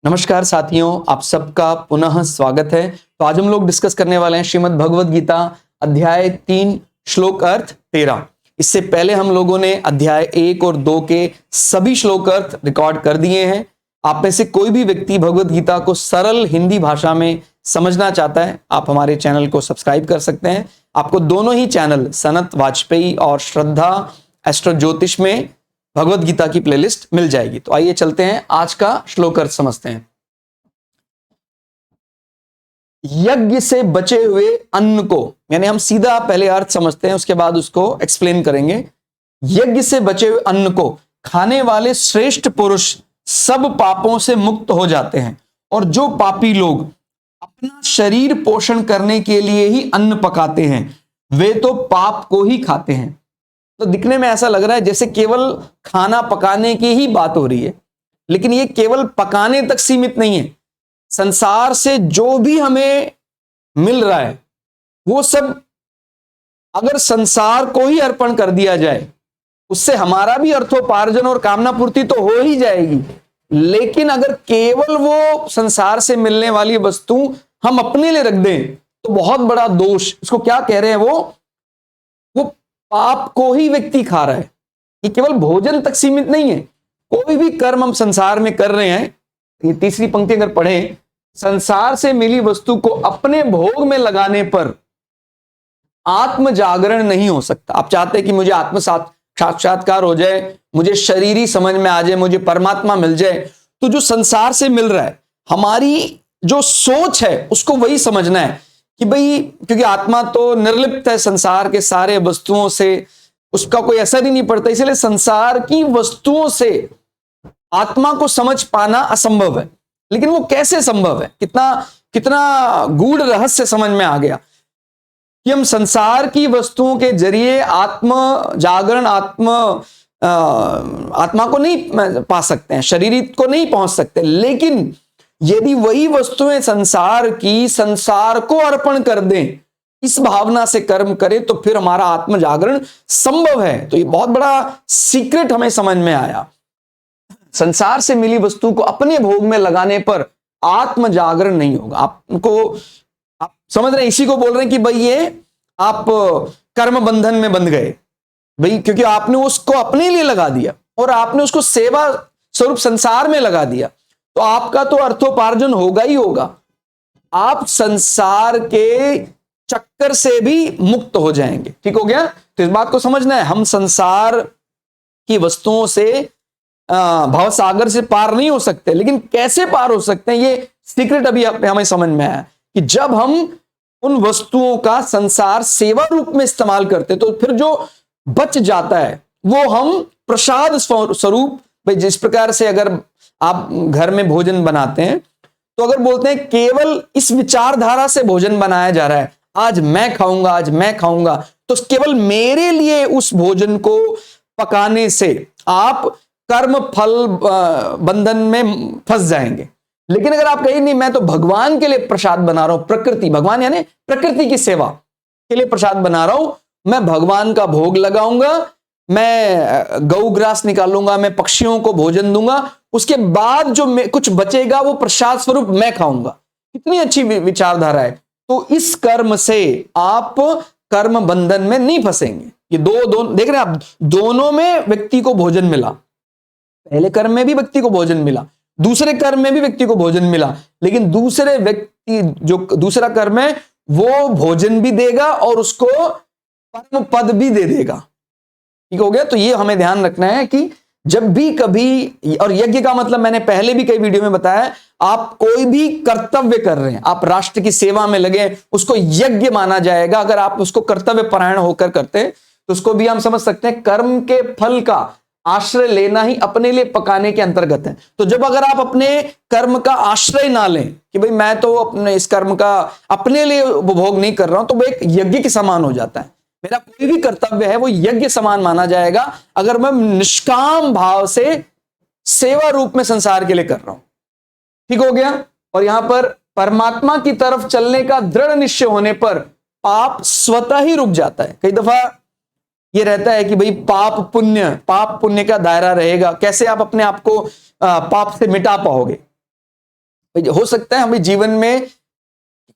नमस्कार साथियों, आप सबका पुनः स्वागत है। तो आज हम लोग डिस्कस करने वाले हैं श्रीमद् भगवद गीता अध्याय 3 श्लोक अर्थ 13। इससे पहले हम लोगों ने अध्याय 1 और 2 के सभी श्लोक अर्थ रिकॉर्ड कर दिए हैं। आप में से कोई भी व्यक्ति भगवद गीता को सरल हिंदी भाषा में समझना चाहता है, आप हमारे चैनल को सब्सक्राइब कर सकते हैं। आपको दोनों ही चैनल सनत वाजपेयी और श्रद्धा एस्ट्रो ज्योतिष में भगवद गीता की प्लेलिस्ट मिल जाएगी। तो आइए चलते हैं, आज का श्लोक अर्थ समझते हैं। यज्ञ से बचे हुए अन्न को, यानी हम सीधा पहले अर्थ समझते हैं, उसके बाद उसको एक्सप्लेन करेंगे। यज्ञ से बचे हुए अन्न को खाने वाले श्रेष्ठ पुरुष सब पापों से मुक्त हो जाते हैं, और जो पापी लोग अपना शरीर पोषण करने के लिए ही अन्न पकाते हैं वे तो पाप को ही खाते हैं। तो दिखने में ऐसा लग रहा है जैसे केवल खाना पकाने की ही बात हो रही है, लेकिन ये केवल पकाने तक सीमित नहीं है। संसार से जो भी हमें मिल रहा है वो सब अगर संसार को ही अर्पण कर दिया जाए, उससे हमारा भी अर्थोपार्जन और कामना पूर्ति तो हो ही जाएगी। लेकिन अगर केवल वो संसार से मिलने वाली वस्तु हम अपने लिए रख दें तो बहुत बड़ा दोष, इसको क्या कह रहे हैं, वो पाप को ही व्यक्ति खा रहा है। ये केवल भोजन तक सीमित नहीं है, कोई भी कर्म हम संसार में कर रहे हैं। ये तीसरी पंक्ति अगर पढ़ें, संसार से मिली वस्तु को अपने भोग में लगाने पर आत्म जागरण नहीं हो सकता। आप चाहते हैं कि मुझे आत्म साक्षात्कार हो जाए, मुझे शरीरी समझ में आ जाए, मुझे परमात्मा मिल जाए, तो जो संसार से मिल रहा है, हमारी जो सोच है उसको वही समझना है कि भाई, क्योंकि आत्मा तो निर्लिप्त है संसार के सारे वस्तुओं से, उसका कोई असर ही नहीं पड़ता, इसलिए संसार की वस्तुओं से आत्मा को समझ पाना असंभव है। लेकिन वो कैसे संभव है, कितना कितना गूढ़ रहस्य समझ में आ गया कि हम संसार की वस्तुओं के जरिए आत्म जागरण, आत्मा को नहीं पा सकते हैं, शरीर को नहीं पहुंच सकते। लेकिन यदि वही वस्तुएं संसार की संसार को अर्पण कर दें, इस भावना से कर्म करें, तो फिर हमारा आत्म जागरण संभव है। तो ये बहुत बड़ा सीक्रेट हमें समझ में आया। संसार से मिली वस्तु को अपने भोग में लगाने पर आत्म जागरण नहीं होगा। आप समझ रहे हैं, इसी को बोल रहे हैं कि भाई ये आप कर्म बंधन में बंध गए भाई, क्योंकि आपने उसको अपने लिए लगा दिया और आपने उसको सेवा स्वरूप संसार में लगा दिया, तो आपका तो अर्थोपार्जन होगा ही होगा। आप संसार के चक्कर से भी मुक्त हो जाएंगे। ठीक हो गया? तो इस बात को समझना है, हम संसार की वस्तुओं से भव सागर से पार नहीं हो सकते, लेकिन कैसे पार हो सकते हैं, ये सीक्रेट अभी हमें समझ में आया कि जब हम उन वस्तुओं का संसार सेवा रूप में इस्तेमाल करते, तो फिर जो बच जाता है वो हम प्रसाद स्वरूप, भाई जिस प्रकार से अगर आप घर में भोजन बनाते हैं, तो अगर बोलते हैं केवल इस विचारधारा से भोजन बनाया जा रहा है, आज मैं खाऊंगा, आज मैं खाऊंगा, तो केवल मेरे लिए उस भोजन को पकाने से आप कर्म फल बंधन में फंस जाएंगे। लेकिन अगर आप कहें नहीं, मैं तो भगवान के लिए प्रसाद बना रहा हूं, प्रकृति, भगवान यानी प्रकृति की सेवा के लिए प्रसाद बना रहा हूं, मैं भगवान का भोग लगाऊंगा, मैं गौग्रास निकालूंगा, मैं पक्षियों को भोजन दूंगा, उसके बाद जो कुछ बचेगा वो प्रसाद स्वरूप मैं खाऊंगा। कितनी अच्छी विचारधारा है। तो इस कर्म से आप कर्म बंधन में नहीं फंसेंगे। ये दो देख रहे हैं आप, दोनों में व्यक्ति को भोजन मिला। पहले कर्म में भी व्यक्ति को भोजन मिला, दूसरे कर्म में भी व्यक्ति को भोजन मिला, लेकिन दूसरे व्यक्ति जो दूसरा कर्म है वो भोजन भी देगा और उसको परम पद भी दे देगा। ठीक हो गया? तो ये हमें ध्यान रखना है कि जब भी कभी, और यज्ञ का मतलब मैंने पहले भी कई वीडियो में बताया, आप कोई भी कर्तव्य कर रहे हैं, आप राष्ट्र की सेवा में लगे, उसको यज्ञ माना जाएगा। अगर आप उसको कर्तव्य परायण होकर करते तो उसको भी हम समझ सकते हैं कर्म के फल का आश्रय लेना ही अपने लिए पकाने के अंतर्गत है। तो जब अगर आप अपने कर्म का आश्रय ना लें कि भाई मैं तो अपने इस कर्म का अपने लिए उपभोग नहीं कर रहा हूं, तो वो एक यज्ञ के समान हो जाता है। मेरा कोई भी कर्तव्य है वो यज्ञ समान माना जाएगा अगर मैं निष्काम भाव से सेवा रूप में संसार के लिए कर रहा हूं। ठीक हो गया? और यहां पर परमात्मा की तरफ चलने का दृढ़ निश्चय होने पर पाप स्वतः ही रुक जाता है। कई दफा ये रहता है कि भाई पाप पुण्य का दायरा रहेगा, कैसे आप अपने आप को पाप से मिटा पाओगे। हो सकता है हमें जीवन में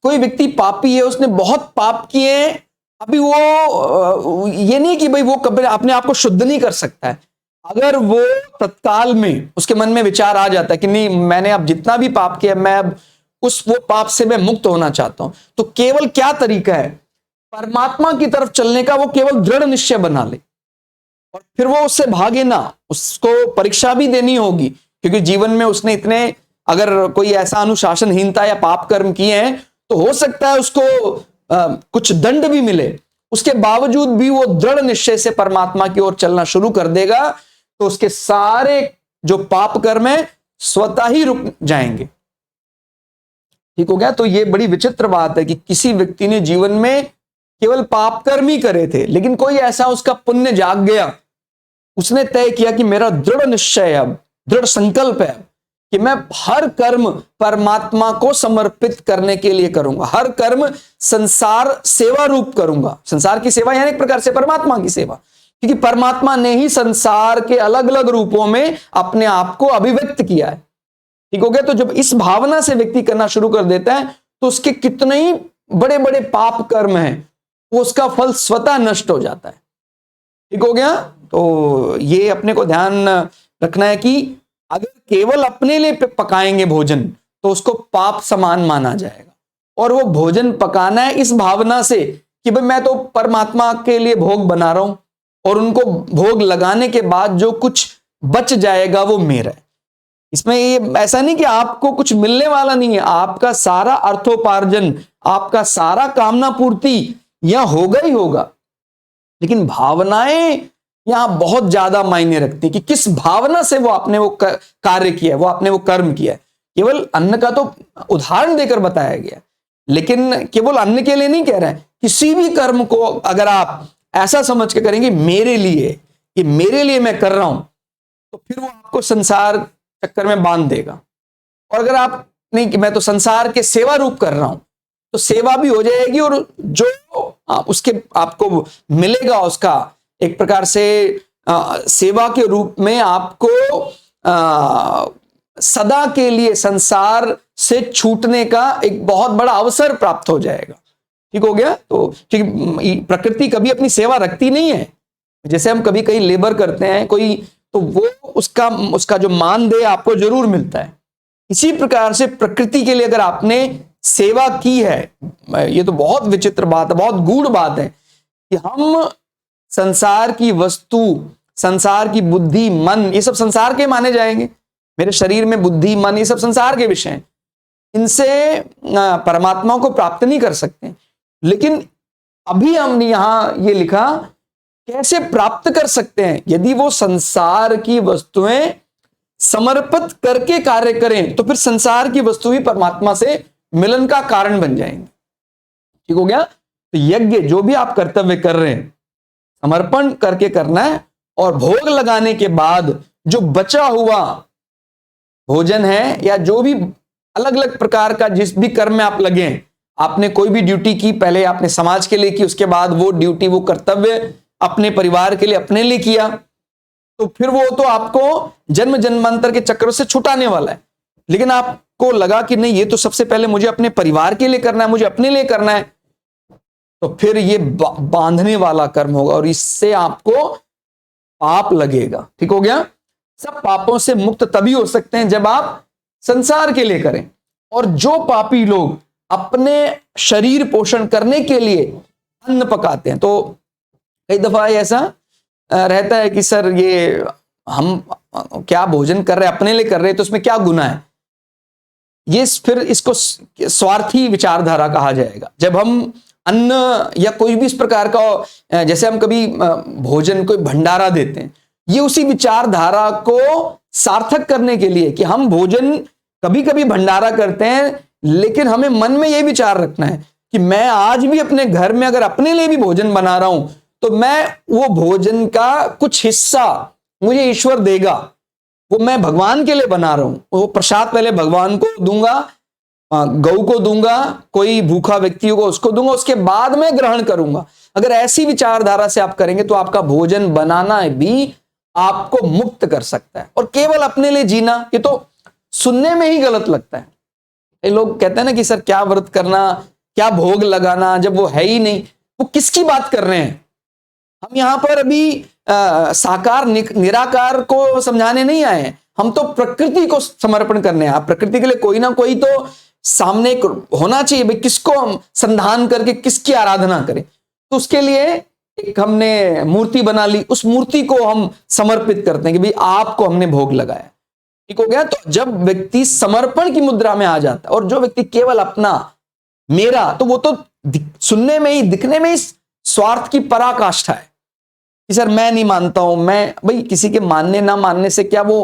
कोई व्यक्ति पापी है, उसने बहुत पाप किए हैं, अभी वो ये नहीं कि भाई वो कभी अपने आप को शुद्ध नहीं कर सकता है। अगर वो तत्काल में उसके मन में विचार आ जाता है कि नहीं, मैंने अब जितना भी पाप किया, मैं अब वो पाप से मैं मुक्त होना चाहता हूं, तो केवल क्या तरीका है, परमात्मा की तरफ चलने का वो केवल दृढ़ निश्चय बना ले और फिर वो उससे भागे ना। उसको परीक्षा भी देनी होगी, क्योंकि जीवन में उसने इतने, अगर कोई ऐसा अनुशासनहीनता या पाप कर्म किए हैं तो हो सकता है उसको कुछ दंड भी मिले, उसके बावजूद भी वो दृढ़ निश्चय से परमात्मा की ओर चलना शुरू कर देगा, तो उसके सारे जो पाप कर्म है स्वतः ही रुक जाएंगे। ठीक हो गया। तो ये बड़ी विचित्र बात है कि किसी व्यक्ति ने जीवन में केवल पाप कर्म ही करे थे, लेकिन कोई ऐसा उसका पुण्य जाग गया, उसने तय किया कि मेरा दृढ़ निश्चय है, अब दृढ़ संकल्प है कि मैं हर कर्म परमात्मा को समर्पित करने के लिए करूंगा, हर कर्म संसार सेवा रूप करूंगा। संसार की सेवा यानी एक प्रकार से परमात्मा की सेवा, क्योंकि परमात्मा ने ही संसार के अलग अलग रूपों में अपने आप को अभिव्यक्त किया है। ठीक हो गया। तो जब इस भावना से व्यक्ति करना शुरू कर देता है तो उसके कितने ही बड़े बड़े पाप कर्म हैं, वो उसका फल स्वतः नष्ट हो जाता है। ठीक हो गया। तो ये अपने को ध्यान रखना है कि अगर केवल अपने लिए पकाएंगे भोजन तो उसको पाप समान माना जाएगा, और वो भोजन पकाना है इस भावना से कि भाई मैं तो परमात्मा के लिए भोग बना रहा हूं और उनको भोग लगाने के बाद जो कुछ बच जाएगा वो मेरा है। इसमें ये ऐसा नहीं कि आपको कुछ मिलने वाला नहीं है, आपका सारा अर्थोपार्जन, आपका सारा कामना पूर्ति यहां होगा ही होगा, लेकिन भावनाएं यहां बहुत ज्यादा मायने रखती है कि किस भावना से वो आपने वो कार्य किया है, वो आपने वो कर्म किया है। केवल अन्न का तो उदाहरण देकर बताया गया, लेकिन केवल अन्न के लिए नहीं कह रहे हैं। किसी भी कर्म को अगर आप ऐसा समझ के करेंगे मेरे लिए, कि मेरे लिए मैं कर रहा हूं, तो फिर वो आपको संसार चक्कर में बांध देगा। और अगर आप नहीं कि मैं तो संसार के सेवा रूप कर रहा हूं, तो सेवा भी हो जाएगी और जो उसके आपको मिलेगा उसका एक प्रकार से सेवा के रूप में आपको सदा के लिए संसार से छूटने का एक बहुत बड़ा अवसर प्राप्त हो जाएगा। ठीक हो गया। तो प्रकृति कभी अपनी सेवा रखती नहीं है। जैसे हम कभी कहीं लेबर करते हैं कोई, तो वो उसका जो मानदेय आपको जरूर मिलता है। इसी प्रकार से प्रकृति के लिए अगर आपने सेवा की है, ये तो बहुत विचित्र बात है, बहुत गूढ़ बात है कि हम संसार की वस्तु, संसार की बुद्धि, मन, ये सब संसार के माने जाएंगे। मेरे शरीर में बुद्धि, मन, ये सब संसार के विषय हैं, इनसे परमात्मा को प्राप्त नहीं कर सकते। लेकिन अभी हमने यहां ये लिखा कैसे प्राप्त कर सकते हैं। यदि वो संसार की वस्तुएं समर्पित करके कार्य करें तो फिर संसार की वस्तु भी परमात्मा से मिलन का कारण बन जाएंगे। ठीक हो गया। तो यज्ञ जो भी आप कर्तव्य कर रहे हैं समर्पण करके करना है, और भोग लगाने के बाद जो बचा हुआ भोजन है या जो भी अलग अलग प्रकार का जिस भी कर्म में आप लगे, आपने कोई भी ड्यूटी की, पहले आपने समाज के लिए की, उसके बाद वो ड्यूटी, वो कर्तव्य अपने परिवार के लिए, अपने लिए किया, तो फिर वो तो आपको जन्म जन्मांतर के चक्र से छुटाने वाला है। लेकिन आपको लगा कि नहीं, ये तो सबसे पहले मुझे अपने परिवार के लिए करना है, मुझे अपने लिए करना है, तो फिर ये बांधने वाला कर्म होगा और इससे आपको पाप लगेगा। ठीक हो गया। सब पापों से मुक्त तभी हो सकते हैं जब आप संसार के लिए करें। और जो पापी लोग अपने शरीर पोषण करने के लिए अन्न पकाते हैं, तो कई दफा ऐसा रहता है कि सर ये हम क्या भोजन कर रहे हैं, अपने लिए कर रहे हैं, तो उसमें क्या गुनाह है। ये फिर इसको स्वार्थी विचारधारा कहा जाएगा। जब हम अन्न या कोई भी इस प्रकार का, जैसे हम कभी भोजन कोई भंडारा देते हैं, ये उसी विचारधारा को सार्थक करने के लिए कि हम भोजन कभी कभी भंडारा करते हैं, लेकिन हमें मन में यह विचार रखना है कि मैं आज भी अपने घर में अगर अपने लिए भी भोजन बना रहा हूं तो मैं वो भोजन का कुछ हिस्सा मुझे ईश्वर देगा, वो मैं भगवान के लिए बना रहा हूं। वो प्रसाद पहले भगवान को दूंगा, गौ को दूंगा, कोई भूखा व्यक्ति होगा उसको दूंगा, उसके बाद मैं ग्रहण करूंगा। अगर ऐसी विचारधारा से आप करेंगे तो आपका भोजन बनाना भी आपको मुक्त कर सकता है। और केवल अपने लिए जीना, ये तो सुनने में ही गलत लगता है, ये लोग कहते हैं ना कि सर क्या व्रत करना, क्या भोग लगाना, जब वो है ही नहीं, वो किसकी बात कर रहे हैं? हम यहां पर अभी साकार निराकार को समझाने नहीं आए हैं, हम तो प्रकृति को समर्पण करने हैं। प्रकृति के लिए कोई ना कोई तो सामने होना चाहिए भाई, किसको हम संधान करके किसकी आराधना करें। तो उसके लिए एक हमने मूर्ति बना ली, उस मूर्ति को हम समर्पित करते हैं कि भाई आपको हमने भोग लगाया। ठीक हो गया। तो जब व्यक्ति समर्पण की मुद्रा में आ जाता है और जो व्यक्ति केवल अपना मेरा, तो वो तो सुनने में ही दिखने में ही स्वार्थ की पराकाष्ठा है कि सर मैं नहीं मानता हूं, मैं भाई किसी के मानने ना मानने से क्या वो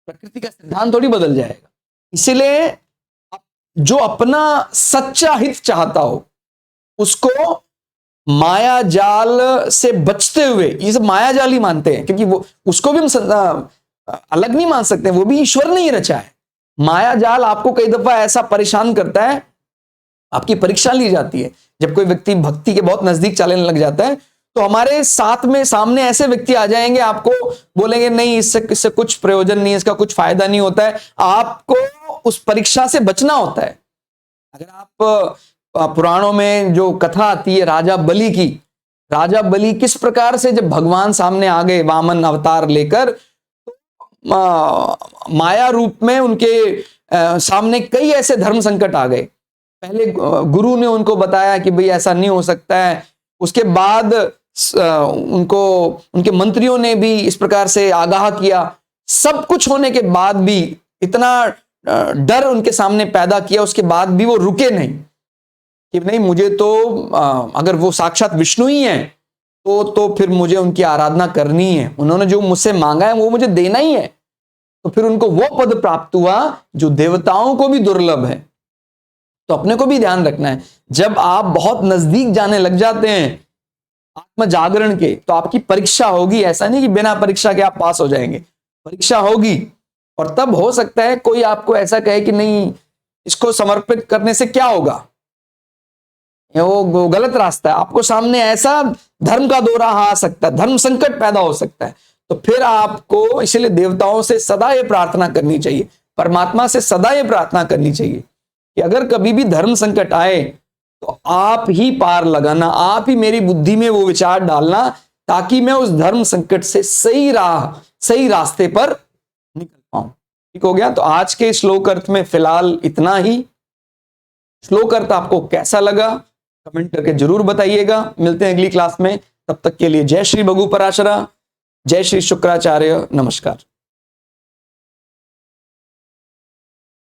प्रकृति का सिद्धांत थोड़ी बदल जाएगा। इसीलिए जो अपना सच्चा हित चाहता हो उसको माया जाल से बचते हुए, ये सब माया जाल ही मानते हैं क्योंकि वो उसको भी हम अलग नहीं मान सकते, वो भी ईश्वर ने ही रचा है। माया जाल आपको कई दफा ऐसा परेशान करता है, आपकी परीक्षा ली जाती है। जब कोई व्यक्ति भक्ति के बहुत नजदीक चलने लग जाता है तो हमारे साथ में सामने ऐसे व्यक्ति आ जाएंगे, आपको बोलेंगे नहीं इससे कुछ प्रयोजन नहीं है, इसका कुछ फायदा नहीं होता है। आपको उस परीक्षा से बचना होता है। अगर आप पुराणों में जो कथा आती है राजा बलि की, राजा बलि किस प्रकार से जब भगवान सामने आ गए वामन अवतार लेकर, माया रूप में उनके सामने कई ऐसे धर्म संकट आ गए। पहले गुरु ने उनको बताया कि भाई ऐसा नहीं हो सकता है, उसके बाद उनको उनके मंत्रियों ने भी इस प्रकार से आगाह किया। सब कुछ होने के बाद भी इतना डर उनके सामने पैदा किया, उसके बाद भी वो रुके नहीं कि नहीं मुझे तो अगर वो साक्षात विष्णु ही हैं तो फिर मुझे उनकी आराधना करनी है, उन्होंने जो मुझसे मांगा है वो मुझे देना ही है। तो फिर उनको वो पद प्राप्त हुआ जो देवताओं को भी दुर्लभ है। तो अपने को भी ध्यान रखना है, जब आप बहुत नजदीक जाने लग जाते हैं आत्म जागरण के तो आपकी परीक्षा होगी। ऐसा नहीं कि बिना परीक्षा के आप पास हो जाएंगे, परीक्षा होगी। और तब हो सकता है कोई आपको ऐसा कहे कि नहीं इसको समर्पित करने से क्या होगा, वो गलत रास्ता है। आपको सामने ऐसा धर्म का दोरा आ सकता है, धर्म संकट पैदा हो सकता है। तो फिर आपको इसलिए देवताओं से सदा ये प्रार्थना करनी चाहिए, परमात्मा से सदा ये प्रार्थना करनी चाहिए कि अगर कभी भी धर्म संकट आए तो आप ही पार लगाना, आप ही मेरी बुद्धि में वो विचार डालना ताकि मैं उस धर्म संकट से सही रास्ते पर निकल पाऊं। ठीक हो गया। तो आज के श्लोक अर्थ में फिलहाल इतना ही। श्लोक अर्थ आपको कैसा लगा कमेंट करके जरूर बताइएगा। मिलते हैं अगली क्लास में, तब तक के लिए जय श्री भगु पराशरा, जय श्री शुक्राचार्य, नमस्कार।